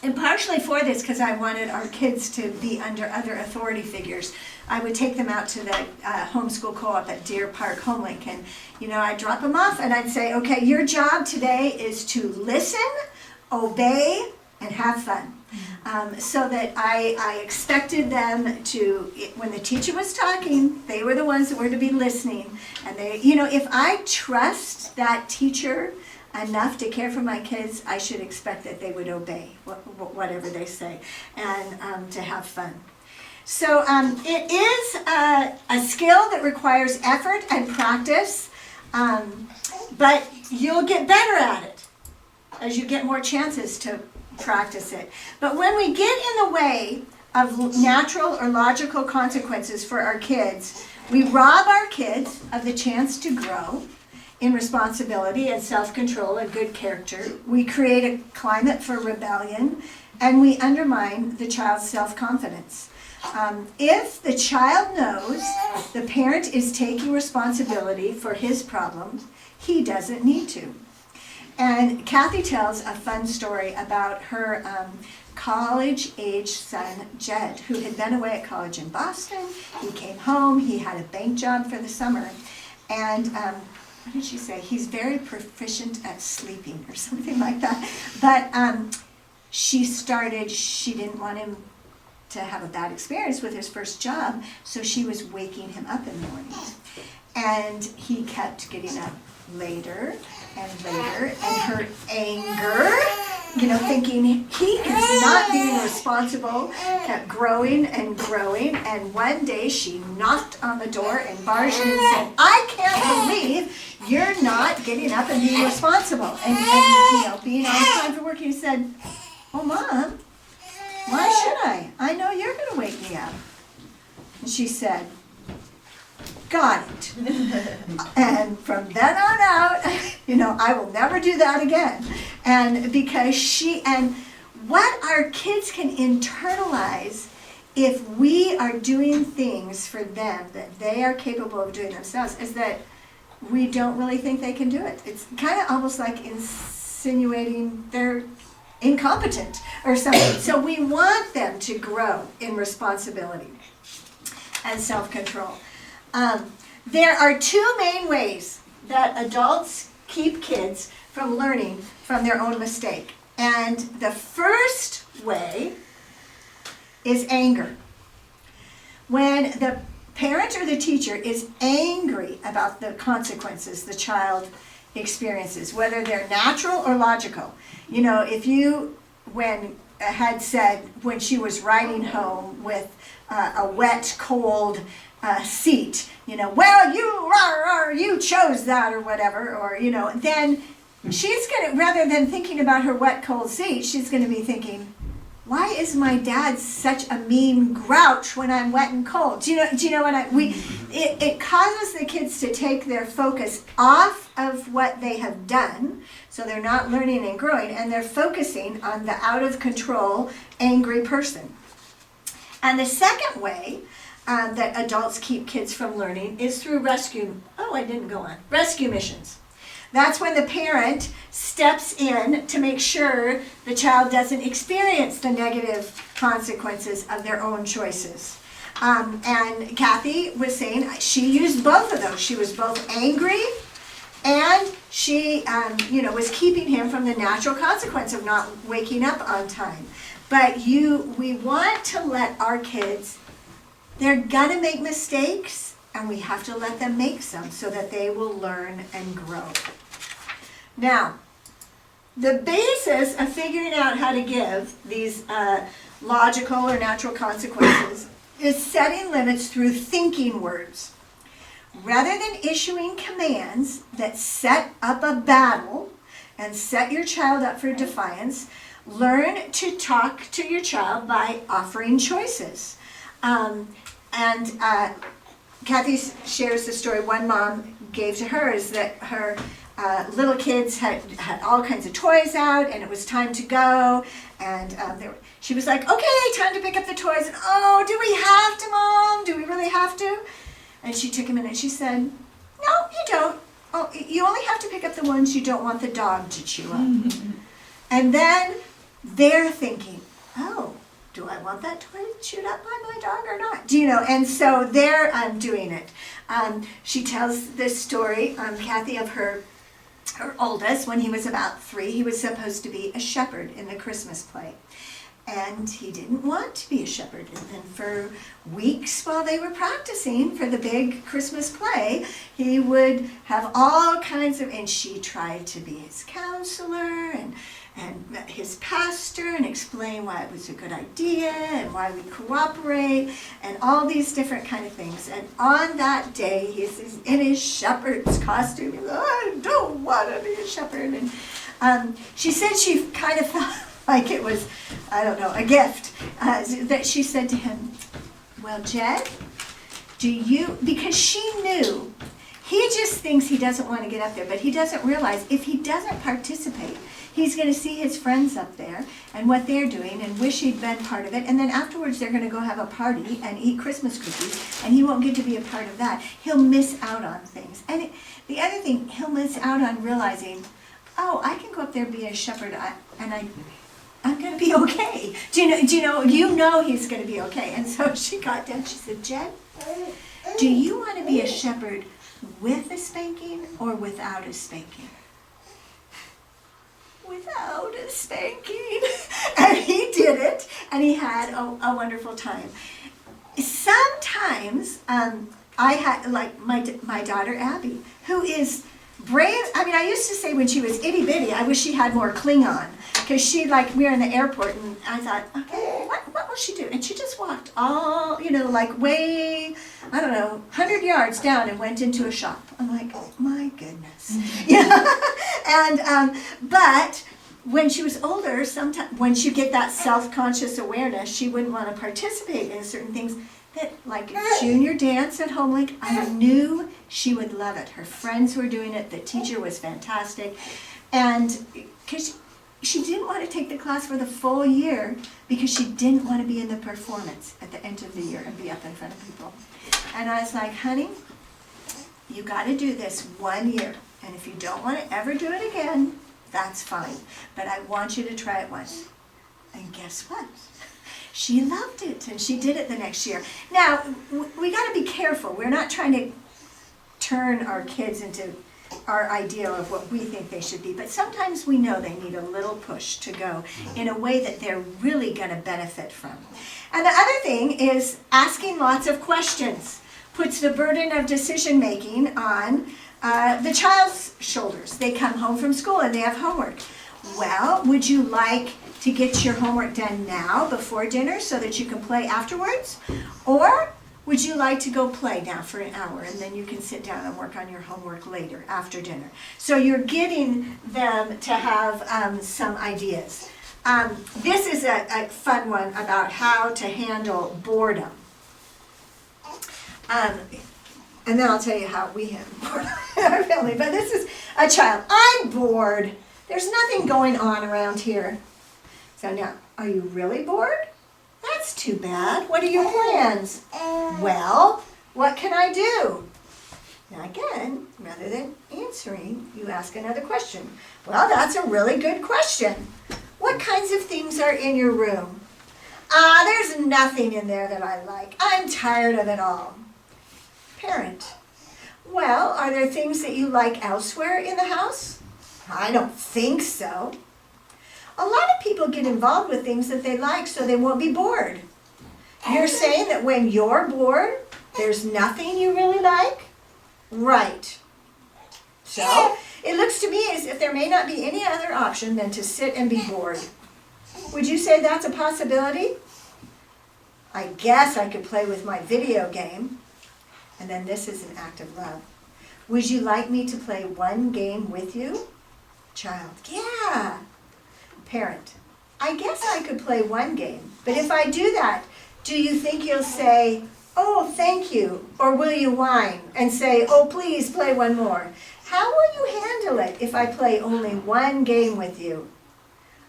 and partially for this because I wanted our kids to be under other authority figures. I would take them out to the homeschool co-op at Deer Park, Homelink, and I'd drop them off and I'd say, okay, your job today is to listen, obey, and have fun. So that I expected them to, when the teacher was talking, they were the ones that were to be listening. And they, if I trust that teacher enough to care for my kids, I should expect that they would obey whatever they say and to have fun. So it is a skill that requires effort and practice, but you'll get better at it as you get more chances to practice it. But when we get in the way of natural or logical consequences for our kids, we rob our kids of the chance to grow in responsibility and self-control and good character. We create a climate for rebellion, and we undermine the child's self-confidence. If the child knows the parent is taking responsibility for his problems, he doesn't need to. And Kathy tells a fun story about her college-age son, Jed, who had been away at college in Boston. He came home, he had a bank job for the summer, and what did she say? He's very proficient at sleeping or something like that. But she didn't want him to have a bad experience with his first job, so she was waking him up in the mornings. And he kept getting up later and later, and her anger, thinking he is not being responsible, kept growing and growing, and one day she knocked on the door and barged in and said, "I can't believe you're not getting up and being responsible and being on time for work." He said, "Oh, Mom, why should I? I know you're going to wake me up." And she said, "Got it." And from then on out, I will never do that again. And because what our kids can internalize if we are doing things for them that they are capable of doing themselves is that we don't really think they can do it. It's kind of almost like insinuating they're incompetent or something. So we want them to grow in responsibility and self-control. There are two main ways that adults keep kids from learning from their own mistake. And the first way is anger. When the parent or the teacher is angry about the consequences the child experiences, whether they're natural or logical. If you, had said when she was riding home with a wet, cold seat, "Well, you chose that," or whatever, or, then she's going to, rather than thinking about her wet, cold seat, she's going to be thinking, "Why is my dad such a mean grouch when I'm wet and cold?" Do you know what it causes the kids to take their focus off of what they have done, so they're not learning and growing, and they're focusing on the out of control, angry person. And the second way that adults keep kids from learning is through rescue missions. That's when the parent steps in to make sure the child doesn't experience the negative consequences of their own choices. And Kathy was saying she used both of those. She was both angry and she was keeping him from the natural consequence of not waking up on time. But we want to let our kids, they're gonna make mistakes, and we have to let them make some so that they will learn and grow. Now, the basis of figuring out how to give these logical or natural consequences is setting limits through thinking words. Rather than issuing commands that set up a battle and set your child up for defiance, learn to talk to your child by offering choices. Kathy shares the story one mom gave to her is that her little kids had all kinds of toys out, and it was time to go, and she was like, "Okay, time to pick up the toys," and "Oh, do we have to, Mom? Do we really have to?" And she took a minute, she said, "No, you don't. Oh, you only have to pick up the ones you don't want the dog to chew up." And then they're thinking, "Oh, do I want that toy chewed up by my dog or not?" And so they're doing it. She tells this story, Kathy, of her oldest. When he was about 3, he was supposed to be a shepherd in the Christmas play. And he didn't want to be a shepherd. And then for weeks while they were practicing for the big Christmas play, he would have all kinds of, and she tried to be his counselor and his pastor and explain why it was a good idea and why we cooperate and all these different kind of things. And on that day, he's in his shepherd's costume. He's like, "I don't want to be a shepherd." And she said she kind of felt like it was, a gift, that she said to him, "Well, Jed, because she knew He just thinks he doesn't want to get up there, but he doesn't realize if he doesn't participate, he's going to see his friends up there and what they're doing and wish he'd been part of it. And then afterwards they're going to go have a party and eat Christmas cookies, and he won't get to be a part of that. He'll miss out on things. And the other thing, he'll miss out on realizing, oh, I can go up there and be a shepherd, I'm going to be okay. Do you know he's going to be okay. And so she got down, she said, Jen, do you want to be a shepherd with a spanking or without a spanking? Without a spanking. And he did it, and he had a wonderful time. Sometimes I had, like my daughter Abby, who is brave. I mean, I used to say when she was itty bitty, I wish she had more Klingon, because we were in the airport, and I thought, okay, what will she do? And she just walked all, like way, I don't know, 100 yards down and went into a shop. I'm like, oh, my goodness. And but when she was older, sometimes when she get that self-conscious awareness, she wouldn't want to participate in certain things. That, like junior dance at Homelink, I knew she would love it. Her friends were doing it. The teacher was fantastic, and because she didn't want to take the class for the full year because she didn't want to be in the performance at the end of the year and be up in front of people. And I was like, honey, you got to do this 1 year, and if you don't want to ever do it again, that's fine. But I want you to try it once. And guess what? She loved it, and she did it the next year. Now, we got to be careful. We're not trying to turn our kids into our ideal of what we think they should be, but sometimes we know they need a little push to go in a way that they're really going to benefit from. And the other thing is asking lots of questions puts the burden of decision making on the child's shoulders. They come home from school and they have homework. Well, would you like to get your homework done now before dinner so that you can play afterwards? Or would you like to go play now for an hour and then you can sit down and work on your homework later after dinner? So you're getting them to have some ideas. This is a fun one about how to handle boredom. And then I'll tell you how we handle boredom in our family. But this is a child. I'm bored. There's nothing going on around here. So now, are you really bored? That's too bad. What are your plans? Well, what can I do? Now again, rather than answering, you ask another question. Well, that's a really good question. What kinds of things are in your room? There's nothing in there that I like. I'm tired of it all. Parent. Well, are there things that you like elsewhere in the house? I don't think so. A lot of people get involved with things that they like so they won't be bored. You're saying that when you're bored, there's nothing you really like? Right. So, it looks to me as if there may not be any other option than to sit and be bored. Would you say that's a possibility? I guess I could play with my video game. And then this is an act of love. Would you like me to play one game with you? Child, yeah. Parent, I guess I could play one game. But if I do that, do you think you'll say, oh, thank you? Or will you whine and say, oh, please play one more? How will you handle it if I play only one game with you?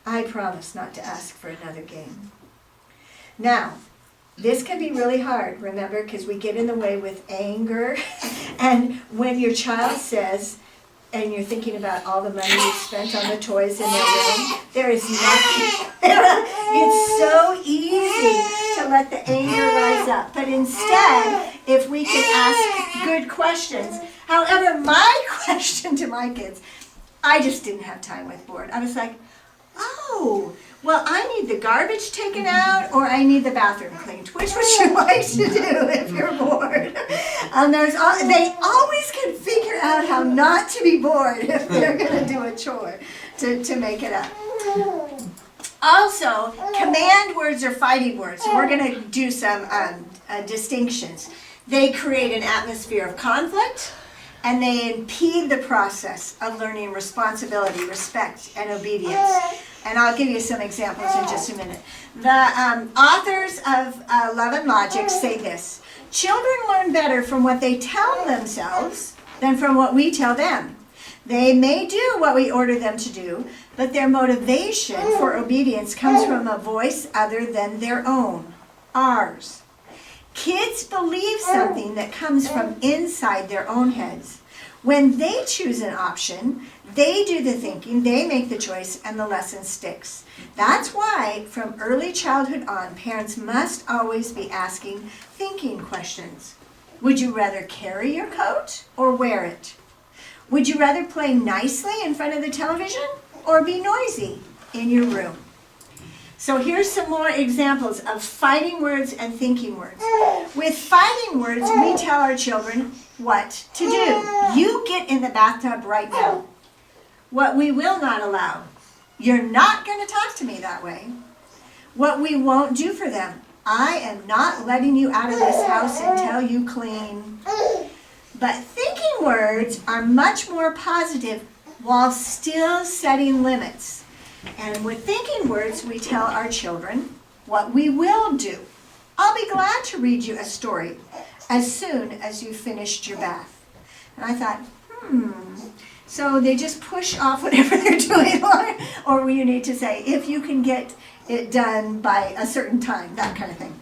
I promise not to ask for another game. Now, this can be really hard, remember, because we get in the way with anger. And when your child says, and you're thinking about all the money you've spent on the toys in their room, there is nothing. It's so easy to let the anger rise up. But instead, if we can ask good questions. However, my question to my kids, I just didn't have time with bored. I was like, oh, well, I need the garbage taken out or I need the bathroom cleaned. Which would you like to do if you're bored? They always can figure out how not to be bored if they're going to do a chore to make it up. Also, command words are fighting words. We're going to do some distinctions. They create an atmosphere of conflict, and they impede the process of learning responsibility, respect, and obedience. And I'll give you some examples in just a minute. The authors of Love and Logic say this: children learn better from what they tell themselves than from what we tell them. They may do what we order them to do, but their motivation for obedience comes from a voice other than their own, ours. Kids believe something that comes from inside their own heads. When they choose an option, they do the thinking, they make the choice, and the lesson sticks. That's why, from early childhood on, parents must always be asking thinking questions. Would you rather carry your coat or wear it? Would you rather play nicely in front of the television or be noisy in your room? So here's some more examples of fighting words and thinking words. With fighting words, we tell our children what to do. You get in the bathtub right now. What we will not allow. You're not going to talk to me that way. What we won't do for them. I am not letting you out of this house until you clean. But thinking words are much more positive while still setting limits. And with thinking words, we tell our children what we will do. I'll be glad to read you a story as soon as you've finished your bath. And I thought, so they just push off whatever they're doing, or you need to say, if you can get it done by a certain time, that kind of thing.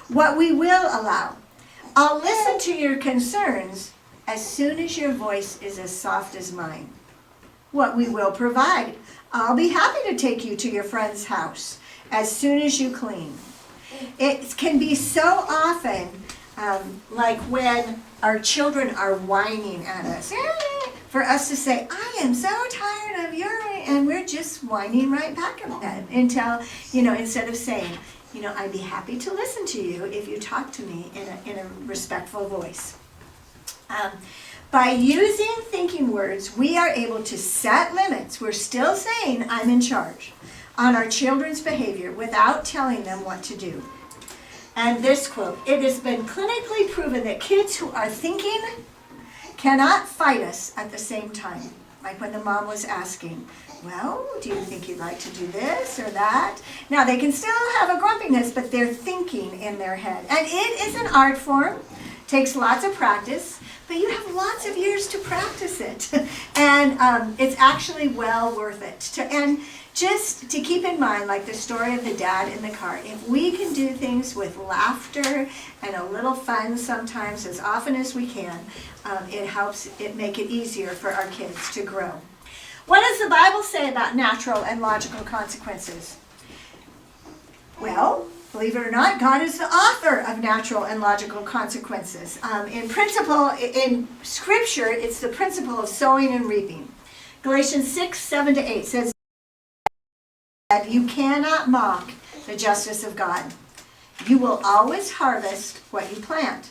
What we will allow. I'll listen to your concerns as soon as your voice is as soft as mine. What we will provide. I'll be happy to take you to your friend's house as soon as you clean. It can be so often like when our children are whining at us, for us to say, I am so tired of your, and we're just whining right back at that until, instead of saying, I'd be happy to listen to you if you talk to me in a respectful voice. By using thinking words, we are able to set limits. We're still saying, I'm in charge, on our children's behavior without telling them what to do. And this quote, it has been clinically proven that kids who are thinking cannot fight us at the same time. Like when the mom was asking, well, do you think you'd like to do this or that? Now, they can still have a grumpiness, but they're thinking in their head. And it is an art form, takes lots of practice, but you have lots of years to practice it. And it's actually well worth it. And just to keep in mind, like the story of the dad in the car, if we can do things with laughter and a little fun sometimes, as often as we can, it helps it make it easier for our kids to grow. What does the Bible say about natural and logical consequences? Well, believe it or not, God is the author of natural and logical consequences. In Scripture, it's the principle of sowing and reaping. Galatians 6:7-8 says that you cannot mock the justice of God. You will always harvest what you plant.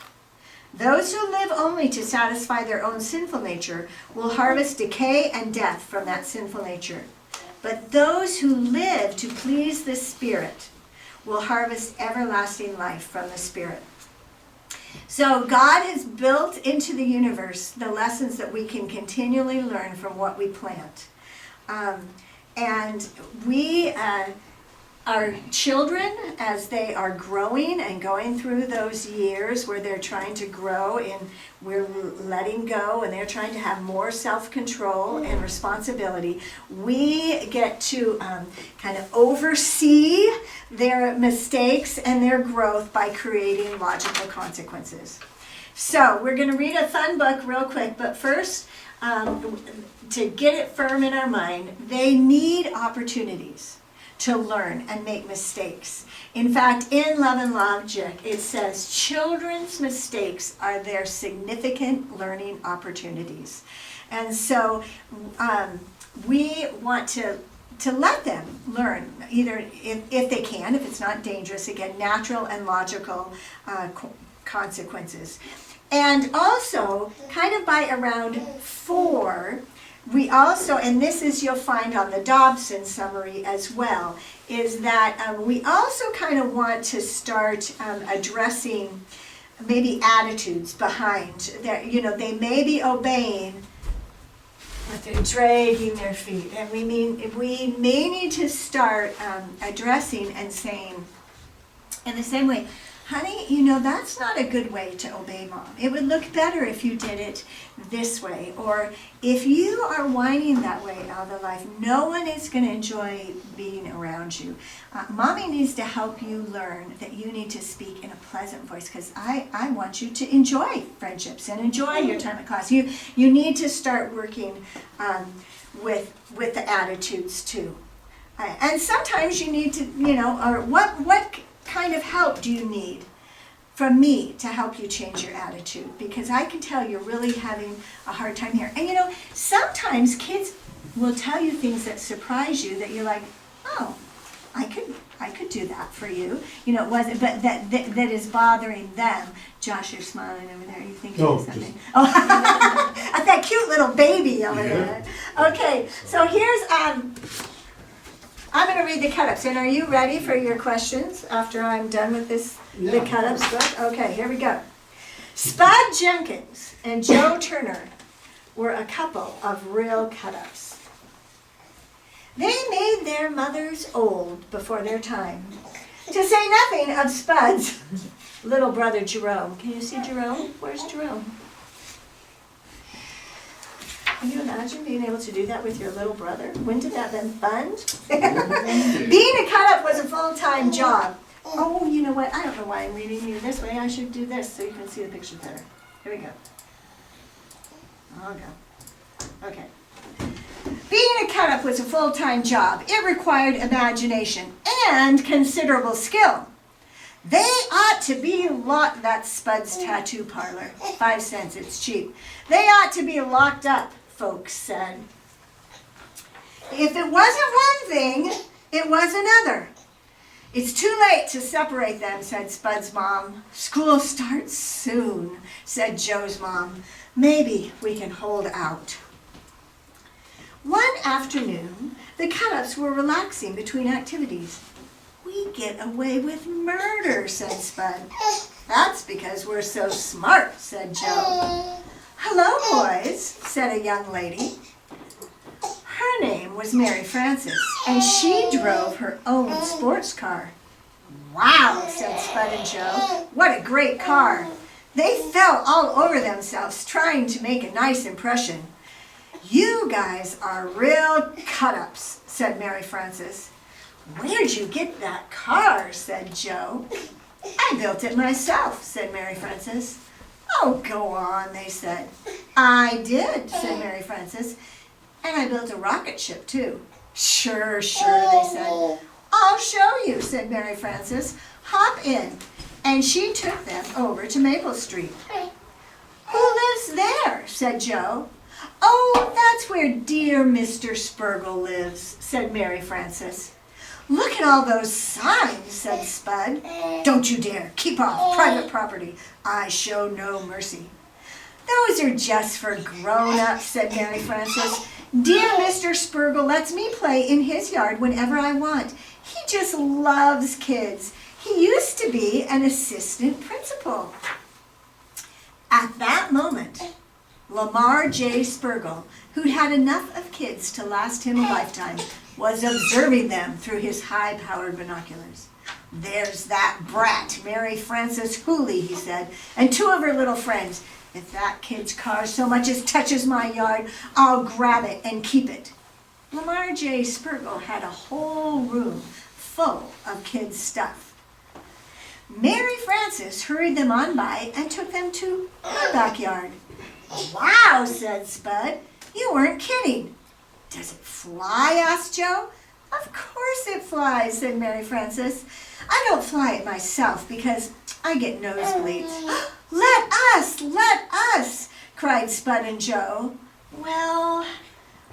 Those who live only to satisfy their own sinful nature will harvest decay and death from that sinful nature. But those who live to please the Spirit will harvest everlasting life from the Spirit. So God has built into the universe the lessons that we can continually learn from what we plant. And we, our children, as they are growing and going through those years where they're trying to grow and we're letting go and they're trying to have more self-control and responsibility, we get to kind of oversee their mistakes and their growth by creating logical consequences. So we're going to read a fun book real quick, but first, to get it firm in our mind, they need opportunities to learn and make mistakes. In fact, in Love and Logic, it says children's mistakes are their significant learning opportunities. And so we want to let them learn, either if they can, if it's not dangerous, again, natural and logical consequences. And also, kind of by around 4, we also, and this is you'll find on the Dobson summary as well, is that we also kind of want to start addressing maybe attitudes behind that. They may be obeying, but they're dragging their feet. And we may need to start addressing and saying, in the same way, honey, you know, that's not a good way to obey mom. It would look better if you did it this way. Or if you are whining that way all the life, no one is going to enjoy being around you. Mommy needs to help you learn that you need to speak in a pleasant voice, because I want you to enjoy friendships and enjoy your time at class. You need to start working with the attitudes too. And sometimes you need to, you know, or what kind of help do you need from me to help you change your attitude? Because I can tell you're really having a hard time here. And you know, sometimes kids will tell you things that surprise you that you're like, oh, I could do that for you. You know, it wasn't, but that is bothering them. Josh, you're smiling over there. You thinking No, of something? Oh, at that cute little baby over there. Okay, so here's I'm going to read the cut-ups. And are you ready for your questions after I'm done with this? Yeah. The cut-ups book? Okay, here we go. Spud Jenkins and Joe Turner were a couple of real cut-ups. They made their mothers old before their time. To say nothing of Spud's little brother Jerome. Can you see Jerome? Where's Jerome? Can you imagine being able to do that with your little brother? Wouldn't it have been fun? Being a cut-up was a full-time job. Oh, you know what? I don't know why I'm reading you this way. I should do this so you can see the picture better. Here we go. Oh, no. Okay. Being a cut-up was a full-time job. It required imagination and considerable skill. They ought to be locked, that's Spud's tattoo parlor, 5 cents, it's cheap. They ought to be locked up, folks said. If it wasn't one thing, it was another. It's too late to separate them, said Spud's mom. School starts soon, said Joe's mom. Maybe we can hold out. One afternoon, the cut-ups were relaxing between activities. We get away with murder, said Spud. That's because we're so smart, said Joe. Hello, boys, said a young lady. Her name was Mary Frances, and she drove her own sports car. Wow, said Spud and Joe. What a great car. They fell all over themselves trying to make a nice impression. You guys are real cut-ups, said Mary Frances. Where'd you get that car, said Joe. I built it myself, said Mary Frances. Oh, go on, they said. I did, said Mary Frances. And I built a rocket ship, too. Sure, they said. I'll show you, said Mary Frances. Hop in. And she took them over to Maple Street. Who lives there, said Joe. Oh, that's where dear Mr. Spurgle lives, said Mary Frances. Look at all those signs, said Spud. Don't you dare. Keep off. Private property. I show no mercy. Those are just for grown-ups, said Mary Frances. Dear Mr. Spurgle lets me play in his yard whenever I want. He just loves kids. He used to be an assistant principal. At that moment, Lamar J. Spurgle, who'd had enough of kids to last him a lifetime, was observing them through his high-powered binoculars. There's that brat, Mary Frances Hooley, he said, and 2 of her little friends. If that kid's car so much as touches my yard, I'll grab it and keep it. Lamar J. Spurgle had a whole room full of kids' stuff. Mary Frances hurried them on by and took them to her backyard. Wow, said Spud. You weren't kidding. Does it fly? Asked Joe. Of course it flies, said Mary Frances. I don't fly it myself because I get nosebleeds. Let us, cried Spud and Joe. Well,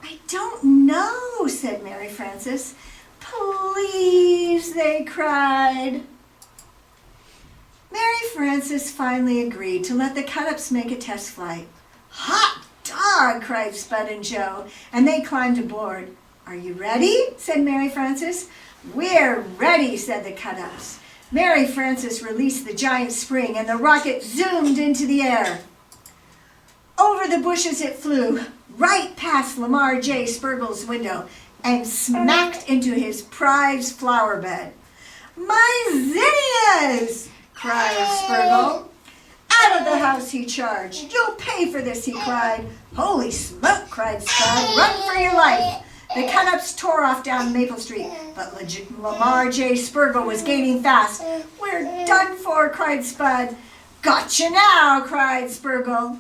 I don't know, said Mary Frances. Please, they cried. Mary Frances finally agreed to let the cut-ups make a test flight. Hot dog, cried Spud and Joe, and they climbed aboard. Are you ready? Said Mary Frances. We're ready, said the cut-ups. Mary Frances released the giant spring, and the rocket zoomed into the air. Over the bushes it flew, right past Lamar J. Spurgle's window, and smacked into his prize flower bed. My zinnias! cried Spurgle. Out of the house, he charged. You'll pay for this, he cried. Holy smoke, cried Spud. Run for your life. The cut-ups tore off down Maple Street, but Lamar J. Spurgle was gaining fast. We're done for, cried Spud. Gotcha now, cried Spurgle.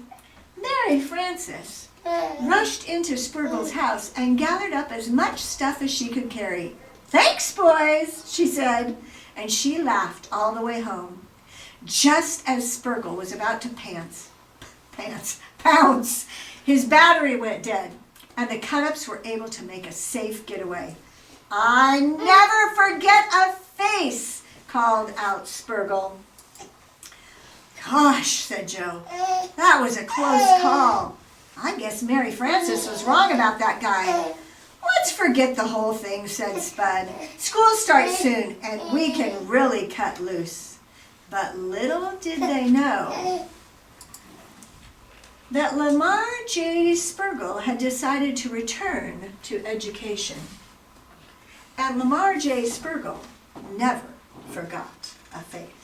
Mary Frances rushed into Spurgle's house and gathered up as much stuff as she could carry. Thanks, boys, she said, and she laughed all the way home. Just as Spurgle was about to pounce, his battery went dead, and the cut-ups were able to make a safe getaway. I never forget a face, called out Spurgle. Gosh, said Joe, that was a close call. I guess Mary Frances was wrong about that guy. Let's forget the whole thing, said Spud. School starts soon, and we can really cut loose. But little did they know that Lamar J. Spurgle had decided to return to education. And Lamar J. Spurgle never forgot a face.